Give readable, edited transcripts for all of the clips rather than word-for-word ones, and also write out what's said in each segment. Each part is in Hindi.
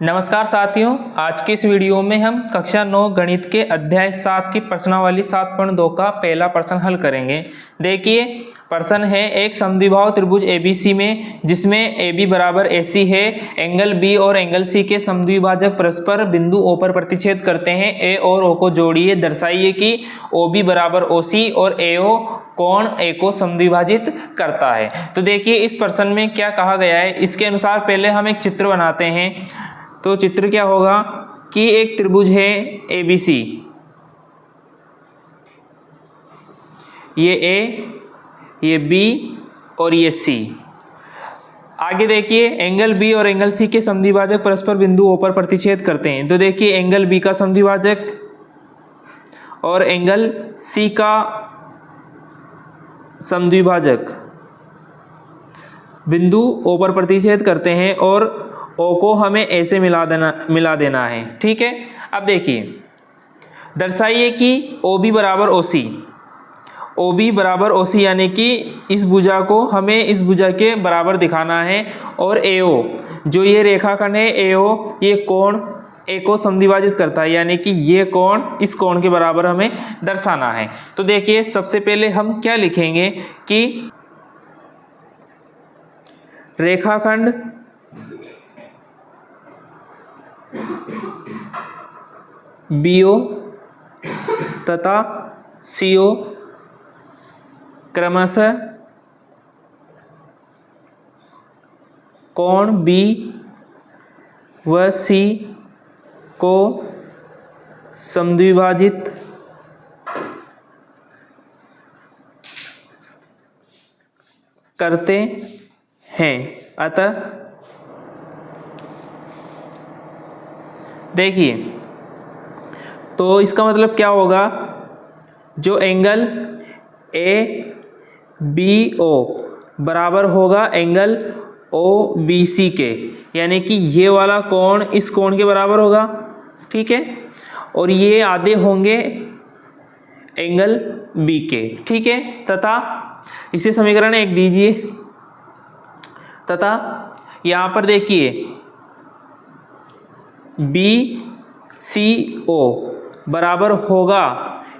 नमस्कार साथियों, आज की इस वीडियो में हम कक्षा 9 गणित के अध्याय 7 की प्रश्नावली 7.2 का पहला प्रश्न हल करेंगे। देखिए, प्रश्न है एक समद्विबाहु त्रिभुज ABC में जिसमें AB बराबर AC है, एंगल B और एंगल C के समद्विभाजक परस्पर बिंदु O पर प्रतिच्छेद करते हैं। A और O को जोड़िए, दर्शाइए कि OB बराबर OC और AO कोण A को समद्विभाजित करता है। तो देखिए इस प्रश्न में क्या कहा गया है, इसके अनुसार पहले हम एक चित्र बनाते हैं। तो चित्र क्या होगा कि एक त्रिभुज है ABC, ये A, ये B और ये C। आगे देखिए एंगल B और एंगल C के समद्विभाजक परस्पर बिंदु O पर प्रतिच्छेद करते हैं। तो देखिए एंगल B का समद्विभाजक और एंगल C का समद्विभाजक बिंदु O पर प्रतिच्छेद करते हैं और O को हमें A से मिला देना है। ठीक है, अब देखिए दर्शाइए कि OB बराबर OC, OB बराबर OC यानी कि इस भुजा को हमें इस भुजा के बराबर दिखाना है। और AO जो ये रेखाखंड है AO, ये कोण A को समद्विभाजित करता है, यानी कि ये कोण इस कोण के बराबर हमें दर्शाना है। तो देखिए सबसे पहले हम क्या लिखेंगे कि रेखाखंड BO तथा CO क्रमशः कोण B व C को समद्विभाजित करते हैं। अतः देखिए, तो इसका मतलब क्या होगा, जो एंगल ABO बराबर होगा एंगल OBC के, यानी कि ये वाला कोण इस कोण के बराबर होगा। ठीक है, और ये आधे होंगे एंगल B के। ठीक है, तथा इसे समीकरण 1 दीजिए। तथा यहाँ पर देखिए BCO बराबर होगा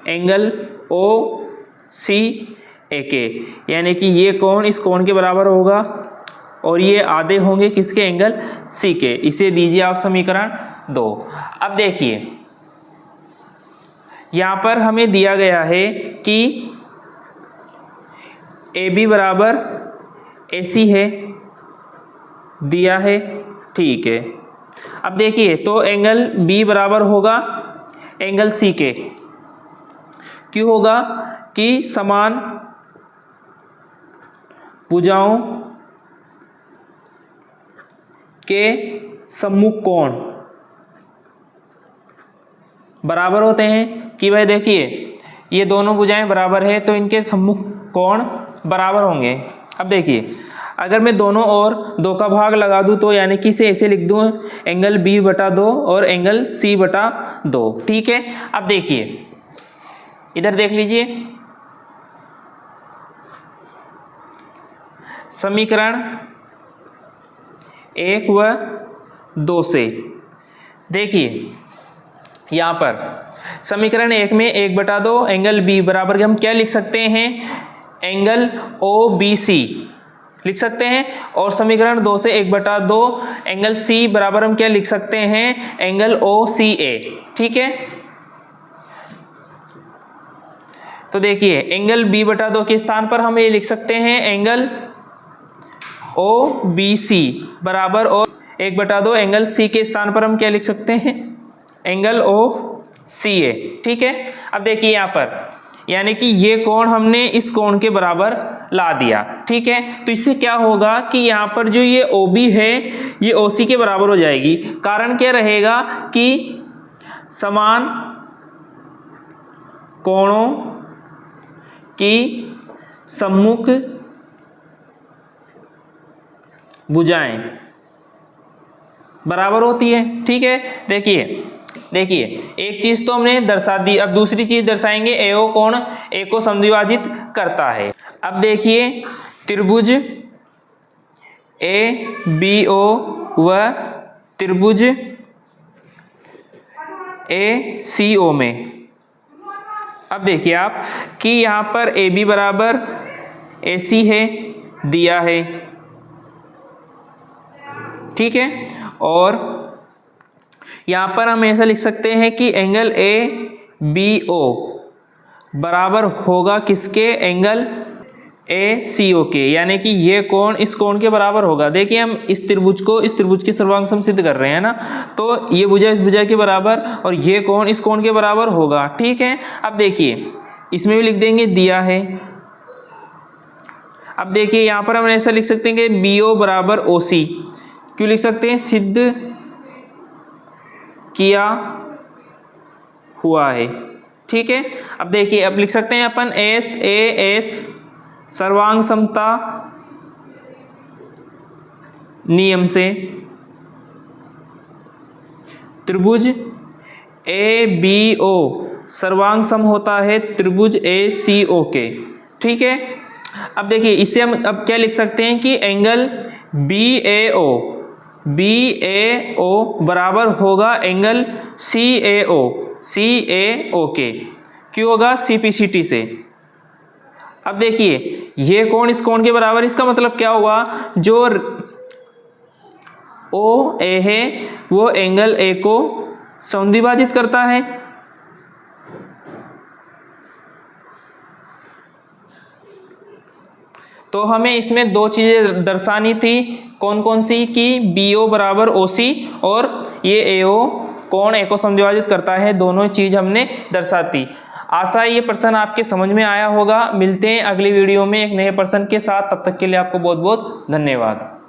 एंगल OCA के, यानी कि ये कोण इस कोण के बराबर होगा और ये आधे होंगे किसके, एंगल C के। इसे दीजिए आप समीकरण 2। अब देखिए यहाँ पर हमें दिया गया है कि AB बराबर AC है, दिया है। ठीक है, अब देखिए तो एंगल B बराबर होगा एंगल C के। क्यों होगा कि समान भुजाओं के सम्मुख कोण बराबर होते हैं। कि भाई देखिए ये दोनों भुजाएं बराबर है तो इनके सम्मुख कोण बराबर होंगे। अब देखिए अगर मैं दोनों ओर 2 का भाग लगा दूं तो यानी कि इसे ऐसे लिख दूं एंगल B/2 और एंगल C/2। ठीक है, अब देखिए इधर देख लीजिए समीकरण 1 व 2 से। देखिए यहाँ पर समीकरण 1 में 1/2 एंगल B बराबर के हम क्या लिख सकते हैं, एंगल OBC लिख सकते हैं। और समीकरण 2 से 1/2 एंगल C बराबर हम क्या लिख सकते हैं, एंगल OCA। ठीक है, तो देखिए एंगल B/2 के स्थान पर हम ये लिख सकते हैं एंगल OBC बराबर, और 1/2 एंगल C के स्थान पर हम क्या लिख सकते हैं, एंगल OCA। ठीक है, अब देखिए यहाँ पर यानी कि ये कोण हमने इस कोण के बराबर ला दिया। ठीक है, तो इससे क्या होगा कि यहाँ पर जो ये OB है ये OC के बराबर हो जाएगी। कारण क्या रहेगा कि समान कोणों की सम्मुख भुजाएं बराबर होती है। ठीक है, देखिए एक चीज तो हमने दर्शा दी, अब दूसरी चीज दर्शाएंगे AO कोण A को समद्विभाजित करता है। अब देखिए त्रिभुज ABO व त्रिभुज ACO में। अब देखिए आप कि यहाँ पर AB बराबर AC है, दिया है, ठीक है। और यहाँ पर हम ऐसा लिख सकते हैं कि एंगल ABO बराबर होगा किसके, एंगल ACO के, यानी कि ये कोण इस कोण के बराबर होगा। देखिए हम इस त्रिभुज को इस त्रिभुज की सर्वांग सम सिद्ध कर रहे हैं ना, तो ये भुजा इस भुजा के बराबर और ये कोण इस कोण के बराबर होगा, ठीक है। अब देखिए इसमें भी लिख देंगे, दिया है। अब देखिए यहाँ पर हम ऐसा लिख सकते हैं कि BO बराबर OC, क्यों लिख सकते हैं, सिद्ध किया हुआ है, ठीक है। अब देखिए अब लिख सकते हैं अपन SAS सर्वांग समता नियम से त्रिभुज ABO सर्वांग सम होता है त्रिभुज ACO के, ठीक है। अब देखिए इससे हम अब क्या लिख सकते हैं कि एंगल BAO बराबर होगा एंगल CAO के, क्यों होगा, CPCT से। अब देखिए ये कोण इस कोण के बराबर, इसका मतलब क्या हुआ, जो OA है वो एंगल A को समद्विभाजित करता है। तो हमें इसमें दो चीजें दर्शानी थी, कौन कौन सी, कि BO बराबर OC और ये AO कोण A को समद्विभाजित करता है, दोनों चीज हमने दर्शाती। आशा है ये प्रश्न आपके समझ में आया होगा। मिलते हैं अगली वीडियो में एक नए प्रश्न के साथ, तब तक के लिए आपको बहुत बहुत धन्यवाद।